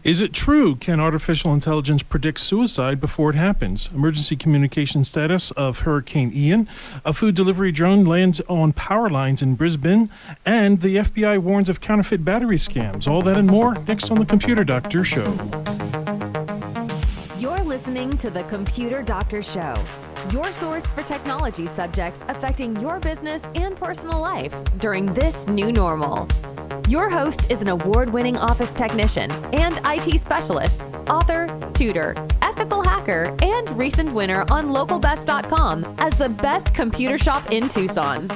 Is it true? Can artificial intelligence predict suicide before it happens? Emergency communication status of Hurricane Ian. A food delivery drone lands on power lines in Brisbane. And the FBI warns of counterfeit battery scams. All that and more next on the Computer Doctor Show. You're listening to the Computer Doctor Show, your source for technology subjects affecting your business and personal life during this new normal. Your host is an award-winning office technician and IT specialist, author, tutor, ethical hacker, and recent winner on localbest.com as the best computer shop in Tucson.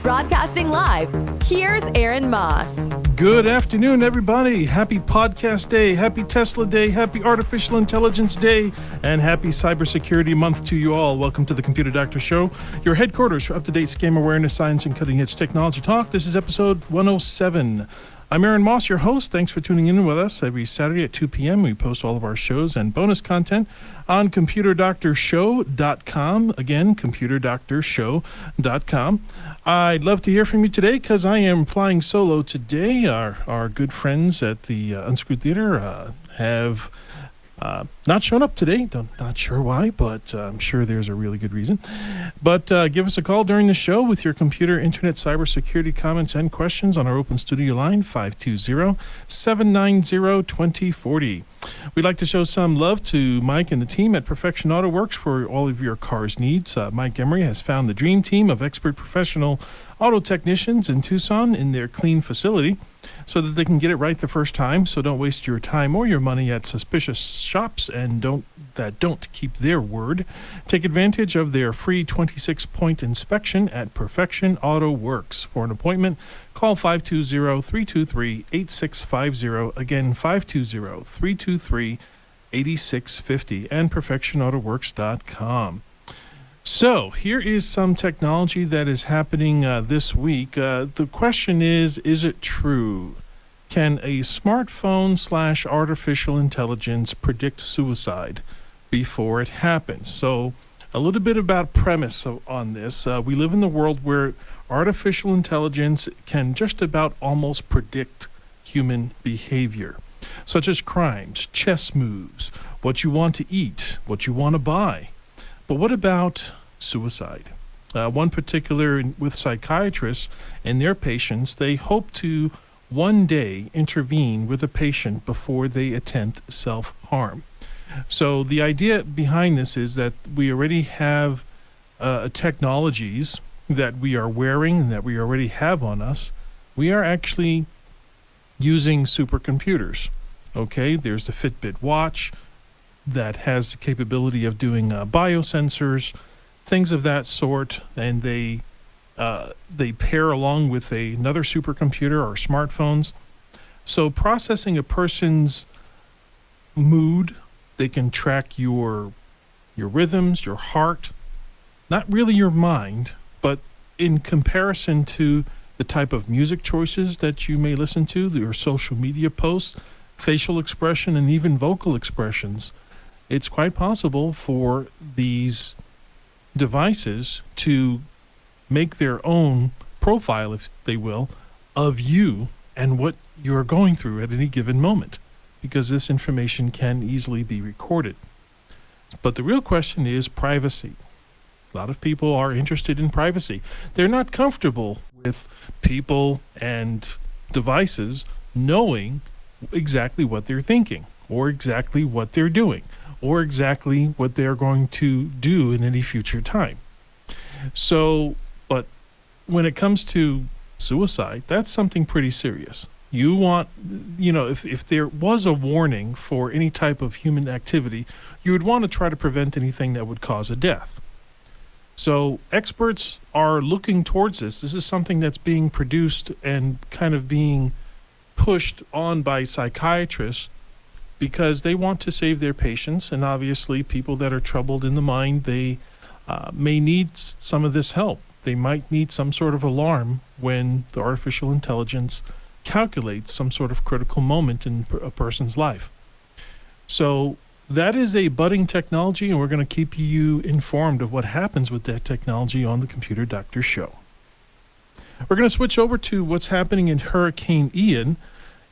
Broadcasting live, here's Aaron Moss. Good afternoon, everybody. Happy Podcast Day, happy Tesla Day, happy Artificial Intelligence Day, and happy Cybersecurity Month to you all. Welcome to the Computer Doctor Show, your headquarters for up-to-date scam awareness, science, and cutting-edge technology talk. This is episode 107. I'm Aaron Moss, your host. Thanks for tuning in with us. Every Saturday at 2 p.m., we post all of our shows and bonus content on computerdoctorshow.com. Again, computerdoctorshow.com. I'd love to hear from you today because I am flying solo today. Our good friends at the Unscrewed Theater have not shown up today. Not sure why, but I'm sure there's a really good reason. But give us a call during the show with your computer, internet, cybersecurity comments and questions on our open studio line, 520-790-2040. We'd like to show some love to Mike and the team at Perfection Auto Works for all of your car's needs. Mike Emery has found the dream team of expert professional auto technicians in Tucson in their clean facility so that they can get it right the first time. So don't waste your time or your money at suspicious shops and don't keep their word. Take advantage of their free 26-point inspection at Perfection Auto Works. For an appointment, call 520-323-8650. Again, 520-323-8650 and perfectionautoworks.com. So here is some technology that is happening this week. The question is it true? Can a smartphone / artificial intelligence predict suicide before it happens? So a little bit about premise on this. We live in the world where artificial intelligence can just about almost predict human behavior, such as crimes, chess moves, what you want to eat, what you want to buy. But what about suicide? One particular with psychiatrists and their patients, they hope to one day intervene with a patient before they attempt self-harm. So the idea behind this is that we already have technologies that we are wearing and that we already have on us. We are actually using supercomputers. Okay, there's the Fitbit watch that has the capability of doing biosensors, things of that sort, and they pair along with another supercomputer or smartphones. So processing a person's mood, they can track your rhythms, your heart, not really your mind, but in comparison to the type of music choices that you may listen to, your social media posts, facial expression, and even vocal expressions, it's quite possible for these devices to make their own profile, if they will, of you and what you're going through at any given moment, because this information can easily be recorded. But the real question is privacy. A lot of people are interested in privacy. They're not comfortable with people and devices knowing exactly what they're thinking, or exactly what they're doing, or exactly what they're going to do in any future time. So, but when it comes to suicide, that's something pretty serious. You want, if there was a warning for any type of human activity, you would want to try to prevent anything that would cause a death. So experts are looking towards this. This is something that's being produced and kind of being pushed on by psychiatrists because they want to save their patients, and obviously people that are troubled in the mind, they may need some of this help. They might need some sort of alarm when the artificial intelligence calculates some sort of critical moment in a person's life. So that is a budding technology, and we're going to keep you informed of what happens with that technology on the Computer Doctor Show. We're going to switch over to what's happening in Hurricane Ian.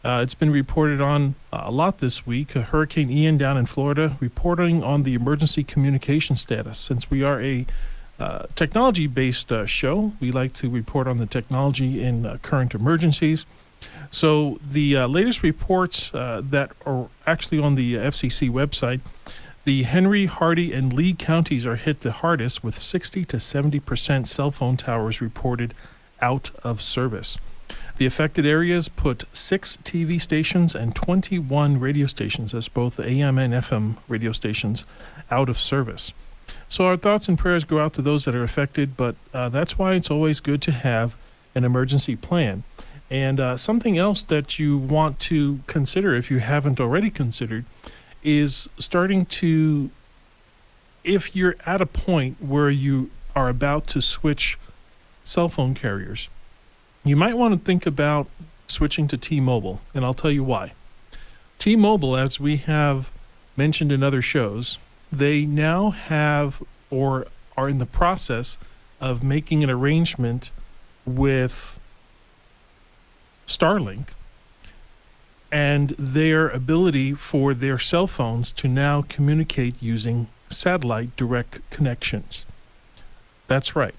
It's been reported on a lot this week. Hurricane Ian down in Florida, reporting on the emergency communication status. Since we are a technology-based show, we like to report on the technology in current emergencies. So the latest reports that are actually on the FCC website, the Henry, Hardy, and Lee counties are hit the hardest, with 60 to 70% cell phone towers reported out of service. The affected areas put 6 TV stations and 21 radio stations, as both AM and FM radio stations, out of service. So our thoughts and prayers go out to those that are affected, but that's why it's always good to have an emergency plan. And something else that you want to consider, if you haven't already considered, is starting to, if you're at a point where you are about to switch cell phone carriers, you might want to think about switching to T-Mobile, and I'll tell you why. T-Mobile, as we have mentioned in other shows, they now have or are in the process of making an arrangement with Starlink and their ability for their cell phones to now communicate using satellite direct connections. That's right.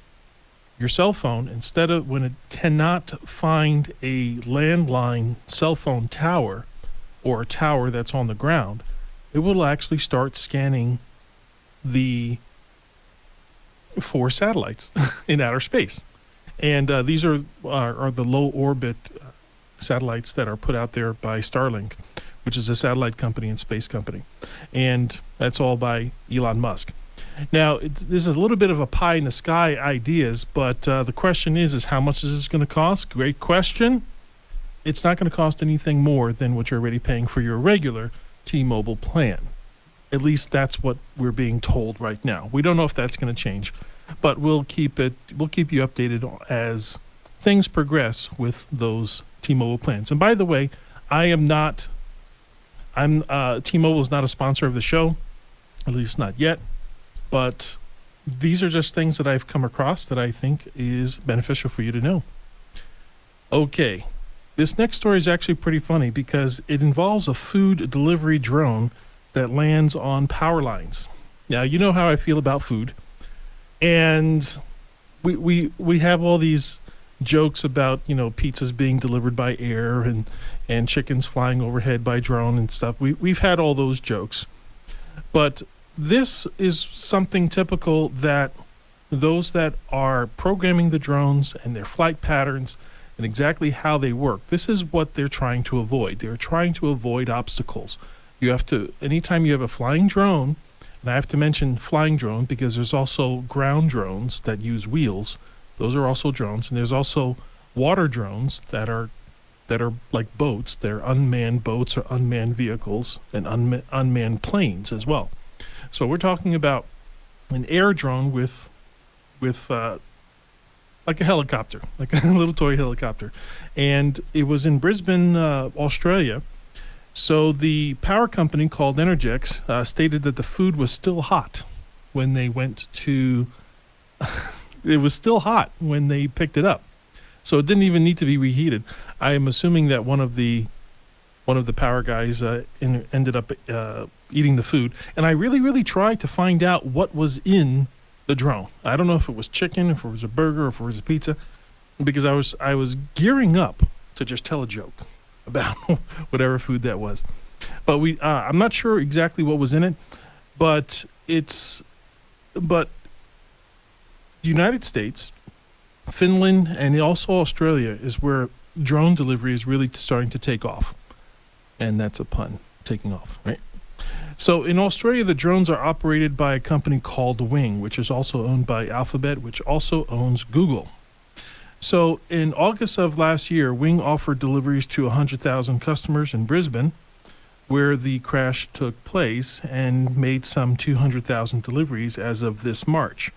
Your cell phone, instead of when it cannot find a landline cell phone tower or a tower that's on the ground, it will actually start scanning the 4 satellites in outer space. And these are the low orbit satellites that are put out there by Starlink, which is a satellite company and space company. And that's all by Elon Musk. Now, this is a little bit of a pie in the sky ideas, but the question is how much is this going to cost? Great question. It's not going to cost anything more than what you're already paying for your regular T-Mobile plan. At least that's what we're being told right now. We don't know if that's going to change, but we'll keep you updated as things progress with those T-Mobile plans. And by the way, T-Mobile is not a sponsor of the show, at least not yet. But these are just things that I've come across that I think is beneficial for you to know. Okay, this next story is actually pretty funny because it involves a food delivery drone that lands on power lines. Now, you know how I feel about food. And we have all these jokes about, pizzas being delivered by air and chickens flying overhead by drone and stuff. We've had all those jokes. But this is something typical that those that are programming the drones and their flight patterns and exactly how they work, this is what they're trying to avoid. They're trying to avoid obstacles. Anytime you have a flying drone, and I have to mention flying drone because there's also ground drones that use wheels. Those are also drones. And there's also water drones that are like boats. They're unmanned boats or unmanned vehicles and unmanned planes as well. So we're talking about an air drone with like a helicopter, like a little toy helicopter. And it was in Brisbane, Australia. So the power company called Energex stated that the food was still hot when they went to... it was still hot when they picked it up. So it didn't even need to be reheated. I am assuming that one of the power guys ended up eating the food. And I really, really tried to find out what was in the drone. I don't know if it was chicken, if it was a burger, or if it was a pizza, because I was gearing up to just tell a joke about whatever food that was. But I'm not sure exactly what was in it, but the United States, Finland, and also Australia is where drone delivery is really starting to take off. And that's a pun, taking off, right? So in Australia, the drones are operated by a company called Wing, which is also owned by Alphabet, which also owns Google. So in August of last year, Wing offered deliveries to 100,000 customers in Brisbane, where the crash took place, and made some 200,000 deliveries as of this March.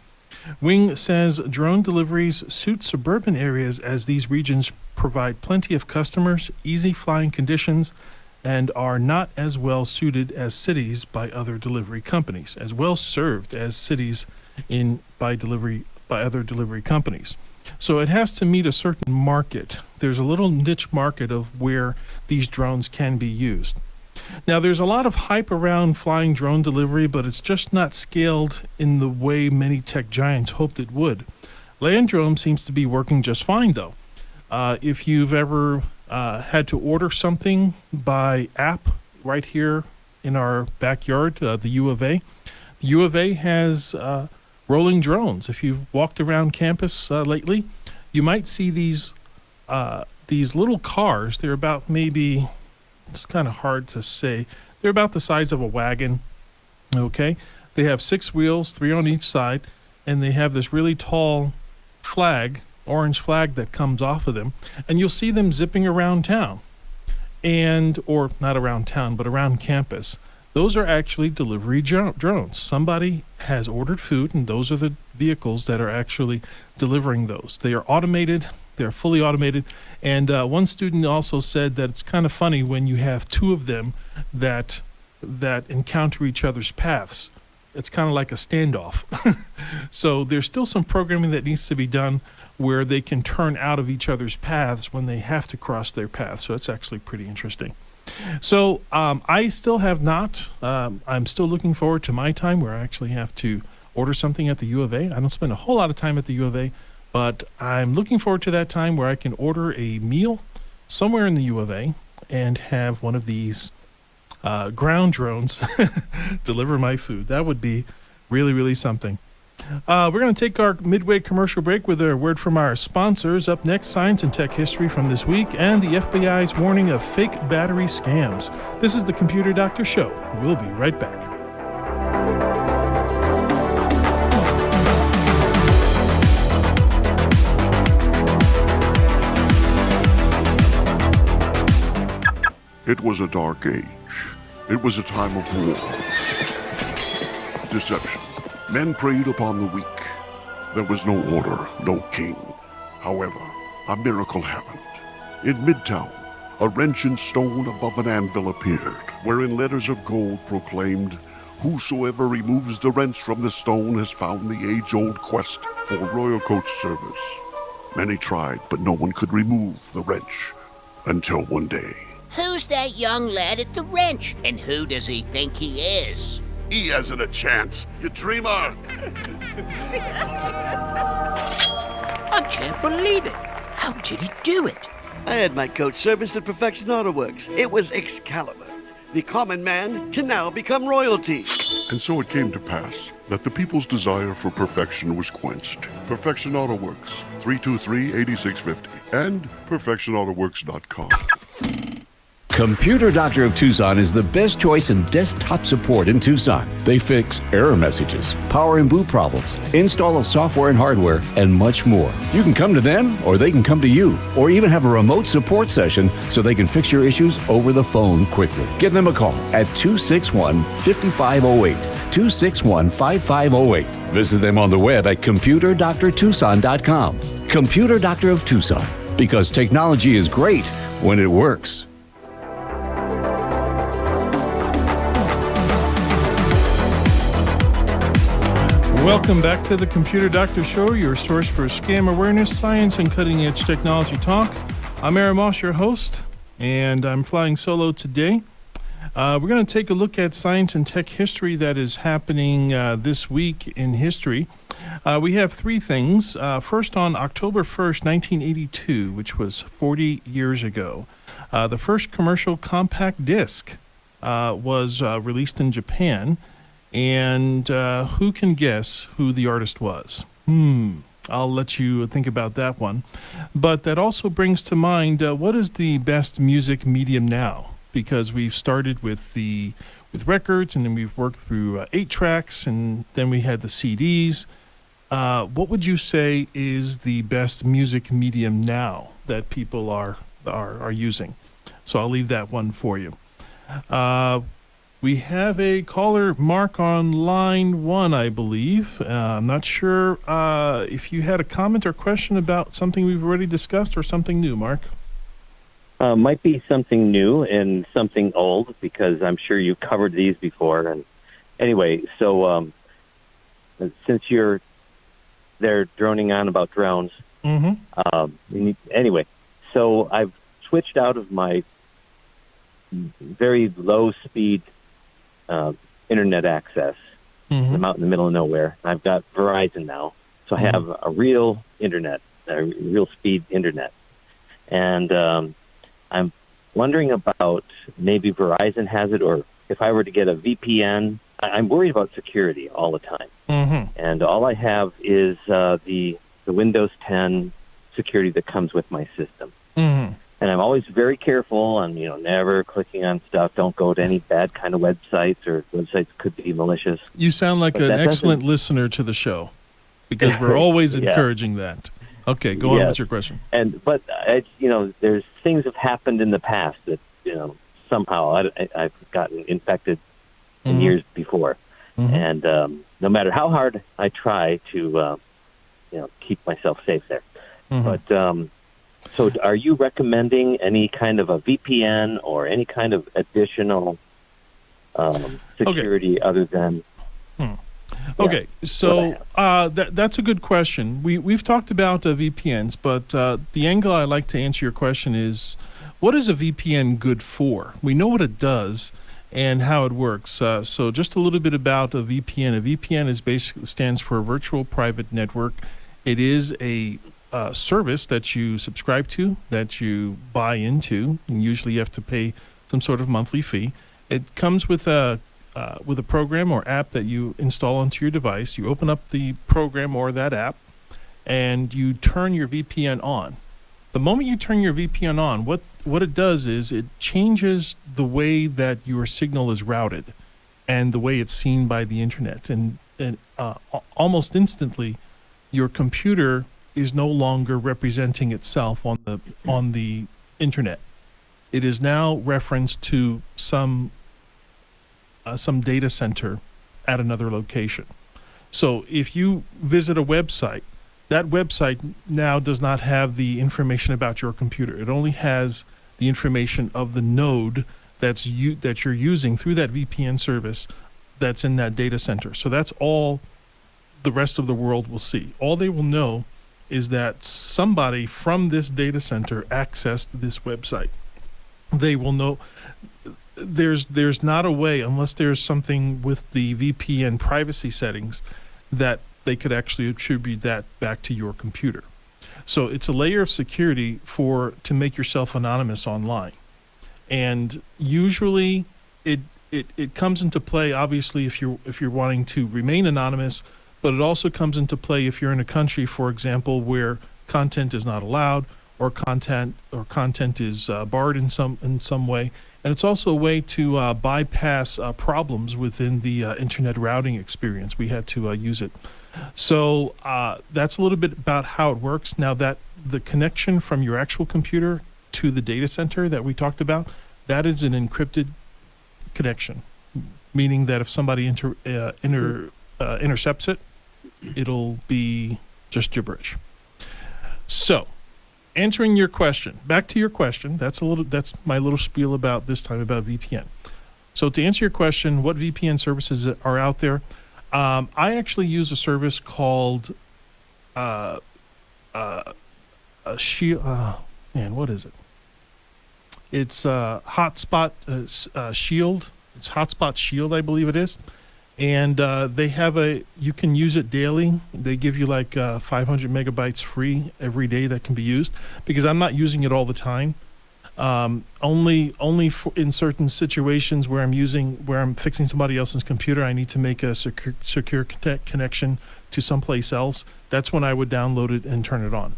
Wing says drone deliveries suit suburban areas as these regions provide plenty of customers, easy flying conditions, and are not as well suited as cities by other delivery companies, as well served as cities by other delivery companies. So it has to meet a certain market. There's a little niche market of where these drones can be used. Now, there's a lot of hype around flying drone delivery, but it's just not scaled in the way many tech giants hoped it would. Land drone seems to be working just fine, though. If you've ever had to order something by app right here in our backyard, the U of A, the U of A has rolling drones. If you've walked around campus lately, you might see these little cars. They're about maybe, it's kind of hard to say, they're about the size of a wagon, okay? They have 6 wheels, 3 on each side, and they have this really tall flag, orange flag that comes off of them, and you'll see them zipping around town, or not around town, but around campus. Those are actually delivery drones. Somebody has ordered food, and those are the vehicles that are actually delivering those. They are automated. They're fully automated. And one student also said that it's kind of funny when you have 2 of them that encounter each other's paths. It's kind of like a standoff. So there's still some programming that needs to be done where they can turn out of each other's paths when they have to cross their path. So it's actually pretty interesting. So I still have not. I'm still looking forward to my time where I actually have to order something at the U of A. I don't spend a whole lot of time at the U of A, but I'm looking forward to that time where I can order a meal somewhere in the U of A and have one of these ground drones deliver my food. That would be really, really something. We're going to take our midway commercial break with a word from our sponsors. Up next, science and tech history from this week and the FBI's warning of fake battery scams. This is the Computer Doctor Show. We'll be right back. It was a dark age. It was a time of war, deception. Men preyed upon the weak. There was no order, no king. However, a miracle happened. In Midtown, a wrench in stone above an anvil appeared, wherein letters of gold proclaimed, "Whosoever removes the wrench from the stone has found the age-old quest for royal coach service." Many tried, but no one could remove the wrench. Until one day. Who's that young lad at the wrench? And who does he think he is? He hasn't a chance, you dreamer! I can't believe it. How did he do it? I had my coach serviced at Perfection Auto Works. It was Excalibur. The common man can now become royalty. And so it came to pass that the people's desire for perfection was quenched. Perfection Auto Works, 323-8650, and perfectionautoworks.com. Computer Doctor of Tucson is the best choice in desktop support in Tucson. They fix error messages, power and boot problems, install of software and hardware, and much more. You can come to them, or they can come to you, or even have a remote support session so they can fix your issues over the phone quickly. Give them a call at 261-5508, 261-5508. Visit them on the web at computerdoctortucson.com. Computer Doctor of Tucson, because technology is great when it works. Welcome back to the Computer Doctor Show, your source for scam awareness, science, and cutting-edge technology talk. I'm Aaron Moss, your host, and I'm flying solo today. We're going to take a look at science and tech history that is happening this week in history. We have 3 things. First, on October 1st, 1982, which was 40 years ago, the first commercial compact disc was released in Japan. And who can guess who the artist was? I'll let you think about that one. But that also brings to mind, what is the best music medium now? Because we've started with records, and then we've worked through 8 tracks, and then we had the CDs. What would you say is the best music medium now that people are using? So I'll leave that one for you. We have a caller, Mark, on line 1, I believe. I'm not sure if you had a comment or question about something we've already discussed or something new, Mark. Might be something new and something old, because I'm sure you covered these before. And anyway, so since they're droning on about drones, Mm-hmm. Anyway, so I've switched out of my very low-speed internet access. Mm-hmm. I'm out in the middle of nowhere. I've got Verizon now, so I have a real internet, a real speed internet. And I'm wondering about maybe Verizon has it, or if I were to get a VPN. I'm worried about security all the time. Mm-hmm. And all I have is the Windows 10 security that comes with my system. Mm-hmm. And I'm always very careful on, never clicking on stuff. Don't go to any bad kind of websites, or websites could be malicious. You sound like an excellent listener to the show, because we're always encouraging that. Okay, go on with your question. But there's things have happened in the past that somehow I've gotten infected in years before, and no matter how hard I try to keep myself safe there, but. So are you recommending any kind of a VPN or any kind of additional security other than... Okay, so that's a good question. We've talked about VPNs, but the angle I like to answer your question is, what is a VPN good for? We know what it does and how it works. So just a little bit about a VPN. A VPN is basically stands for a virtual private network. It is a service that you subscribe to, that you buy into, and usually you have to pay some sort of monthly fee. It comes with a program or app that you install onto your device. You open up the program or that app, and you turn your VPN on. The moment you turn your VPN on, what it does is it changes the way that your signal is routed and the way it's seen by the internet. And almost instantly, your computer is no longer representing itself on the internet. It is now referenced to some data center at another location. So if you visit a website, that website now does not have the information about your computer. It only has the information of the node that you're using through that VPN service that's in that data center. So that's all the rest of the world will see. All they will know is that somebody from this data center accessed this website. They will know there's not a way, unless there's something with the VPN privacy settings, that they could actually attribute that back to your computer. So it's a layer of security to make yourself anonymous online. And usually it comes into play, obviously, if you're wanting to remain anonymous, but it also comes into play if you're in a country, for example, where content is not allowed, or content is barred in some way. And it's also a way to bypass problems within the internet routing experience. We had to use it. So that's a little bit about how it works. Now, that the connection from your actual computer to the data center that we talked about, that is an encrypted connection, meaning that if somebody intercepts it, it'll be just gibberish. So, answering your question, back to your question, that's my little spiel about this time about VPN. So to answer your question, what VPN services are out there? I actually use a service called Shield. What is it? It's Hotspot Shield. It's Hotspot Shield, I believe it is. And they have you can use it daily. They give you like 500 megabytes free every day that can be used, because I'm not using it all the time. Only in certain situations where I'm fixing somebody else's computer, I need to make a secure connection to someplace else. That's when I would download it and turn it on.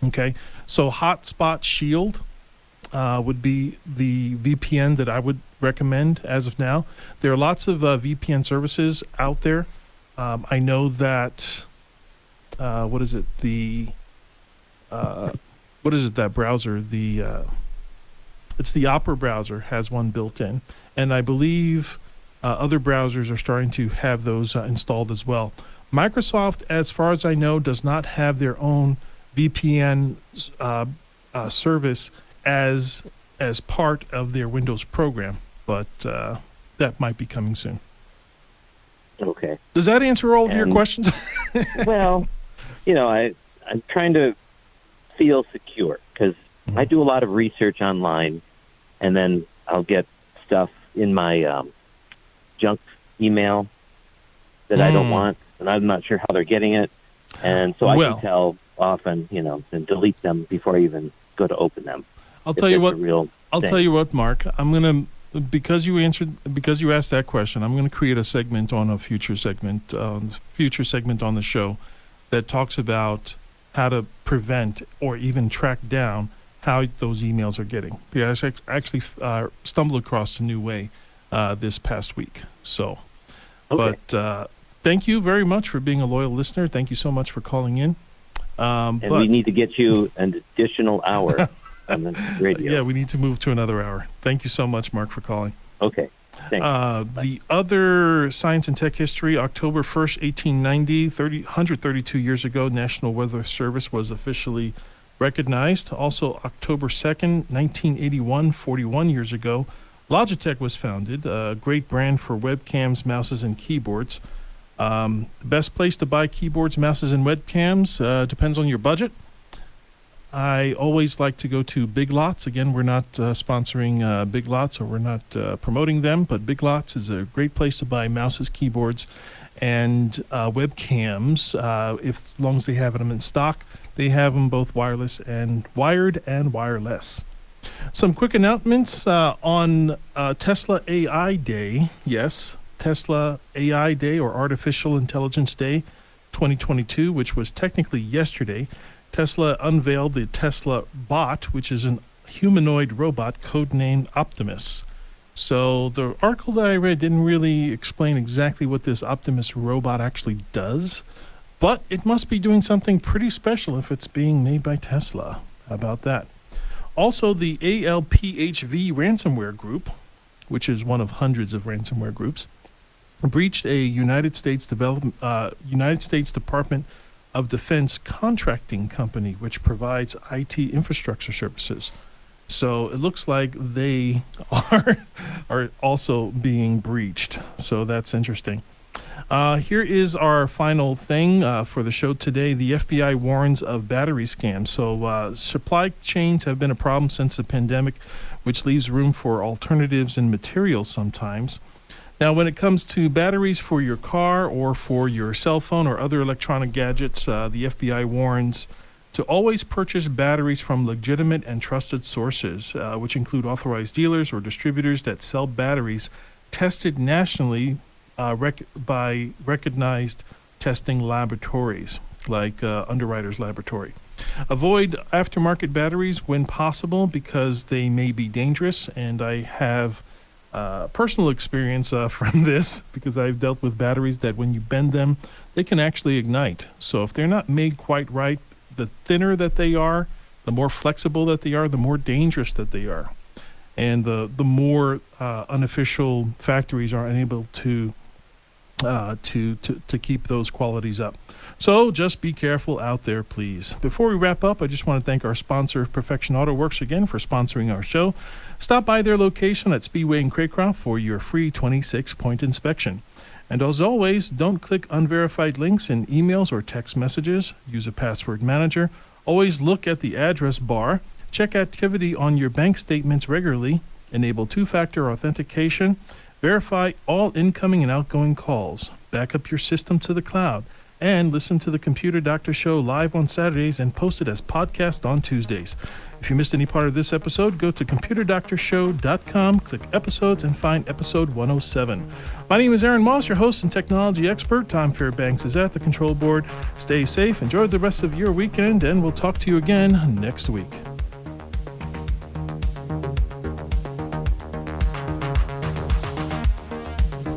Okay, so Hotspot Shield would be the VPN that I would recommend as of now. There are lots of VPN services out there. I know that that browser, it's the Opera browser has one built in, and I believe other browsers are starting to have those installed as well. Microsoft, as far as I know, does not have their own VPN service as part of their Windows program, but that might be coming soon. Okay. Does that answer all of your questions? Well, I'm trying to feel secure because I do a lot of research online, and then I'll get stuff in my junk email that I don't want, and I'm not sure how they're getting it. And so I can tell often, and delete them before I even go to open them. I'll tell you what, Mark. I'm going to, because you asked that question, I'm going to create a segment on a future segment on the show that talks about how to prevent or even track down how those emails are getting. Yeah, I actually stumbled across a new way this past week. So, but thank you very much for being a loyal listener. Thank you so much for calling in. And we need to get you an additional hour on the radio. Yeah, we need to move to another hour. Thank you so much, Mark, for calling. Okay. Thanks. The other science and tech history, October 1st, 1890, 132 years ago, National Weather Service was officially recognized. Also, October 2nd, 1981, 41 years ago, Logitech was founded, a great brand for webcams, mouses, and keyboards. The best place to buy keyboards, mouses, and webcams depends on your budget. I always like to go to Big Lots. Again, we're not sponsoring Big Lots, or we're not promoting them, but Big Lots is a great place to buy mouses, keyboards, and webcams. As long as they have them in stock, they have them both wired and wireless. Some quick announcements on Tesla AI Day. Yes, Tesla AI Day, or Artificial Intelligence Day 2022, which was technically yesterday. Tesla unveiled the Tesla Bot, which is a humanoid robot codenamed Optimus. So the article that I read didn't really explain exactly what this Optimus robot actually does, but it must be doing something pretty special if it's being made by Tesla. How about that? Also, the ALPHV ransomware group, which is one of hundreds of ransomware groups, breached a United States Department of Defense contracting company, which provides IT infrastructure services. So it looks like they are also being breached. So that's interesting. Here is our final thing for the show today. The FBI warns of battery scams. So supply chains have been a problem since the pandemic, which leaves room for alternatives in materials sometimes. Now, when it comes to batteries for your car or for your cell phone or other electronic gadgets, the FBI warns to always purchase batteries from legitimate and trusted sources, which include authorized dealers or distributors that sell batteries tested nationally by recognized testing laboratories like Underwriters Laboratory. Avoid aftermarket batteries when possible because they may be dangerous, and I have personal experience from this because I've dealt with batteries that when you bend them, they can actually ignite. So if they're not made quite right, the thinner that they are, the more flexible that they are, the more dangerous that they are. And the more unofficial factories are unable to keep those qualities up. So just be careful out there, please. Before we wrap up, I just want to thank our sponsor, Perfection Auto Works, again for sponsoring our show. Stop by their location at Speedway in Craycroft for your free 26-point inspection. And as always, don't click unverified links in emails or text messages. Use a password manager. Always look at the address bar. Check activity on your bank statements regularly. Enable two-factor authentication. Verify all incoming and outgoing calls. Back up your system to the cloud. And listen to the Computer Doctor Show live on Saturdays and post it as podcast on Tuesdays. If you missed any part of this episode, go to computerdoctorshow.com, click episodes, and find episode 107. My name is Aaron Moss, your host and technology expert. Tom Fairbanks is at the control board. Stay safe, enjoy the rest of your weekend, and we'll talk to you again next week.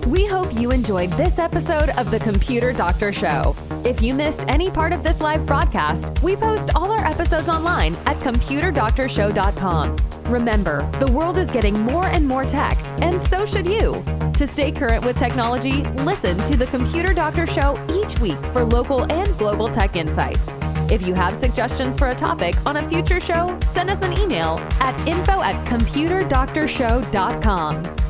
We hope you enjoyed this episode of The Computer Doctor Show. If you missed any part of this live broadcast, we post all our episodes online at computerdoctorshow.com. Remember, the world is getting more and more tech, and so should you. To stay current with technology, listen to The Computer Doctor Show each week for local and global tech insights. If you have suggestions for a topic on a future show, send us an email at info@computerdoctorshow.com.